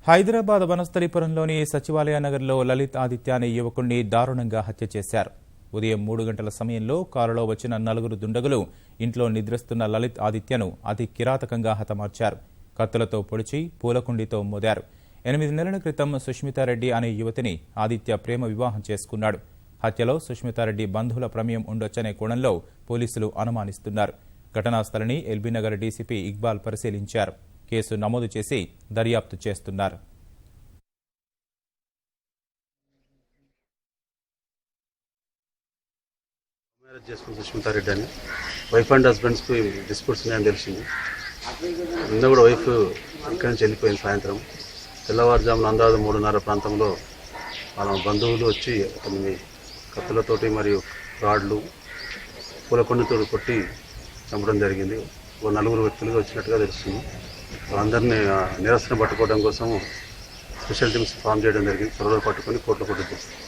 హైదరాబాద్ వనస్థలిపురంలోని సచివాలయ నగర్లో లలిత్ ఆదిత్య అనే యువకుణ్ణి దారుణంగా హత్య చేశారు. ఉదయం 3 గంటల సమయంలో కారులో వచ్చిన 4 దుండగులు ఇంట్లో నిద్రిస్తున్న లలిత్ ఆదిత్యను అతి కిరాతకంగా హతమార్చారు. కత్తులతో పొడిచి పూలకుండితో మోదారు. 8 నెలల క్రితం సుష్మితారెడ్డి అనే యువతిని ఆదిత్య ప్రేమ వివాహం చేసుకున్నాడు. హత్యలో సుష్మితారెడ్డి బంధువుల ప్రమేయం ఉండొచ్చనే కోణంలో పోలీసులు అనుమానిస్తున్నారు. ఘటనా స్థలిని ఎల్బీనగర్ డీసీపీ ఇక్బాల్ పరిశీలించారు. కేసు నమోదు చేసి దర్యాప్తు చేస్తున్నారు. మ్యారేజ్ చేసుకున్న సుష్మితారెడ్డి అని వైఫ్ అండ్ హస్బెండ్స్కి డిస్ప్యూట్స్ ఉన్నాయని తెలిసింది. నిన్న కూడా వైఫ్ ఇక్కడి నుంచి వెళ్ళిపోయింది. సాయంత్రం తెల్లవారుజామున అందాజు 3:30 ప్రాంతంలో వాళ్ళ బంధువులు వచ్చి అతన్ని కత్తులతోటి మరియు రాడ్లు పూలకొండతో కొట్టి చంపడం జరిగింది. 4 వ్యక్తులుగా వచ్చినట్టుగా తెలుస్తుంది. అందరినీ నిరసన పట్టుకోవడం కోసం స్పెషల్ టీమ్స్ ఫామ్ చేయడం జరిగింది. త్వరలో పట్టుకొని కోర్టులో కొట్టుకొచ్చారు.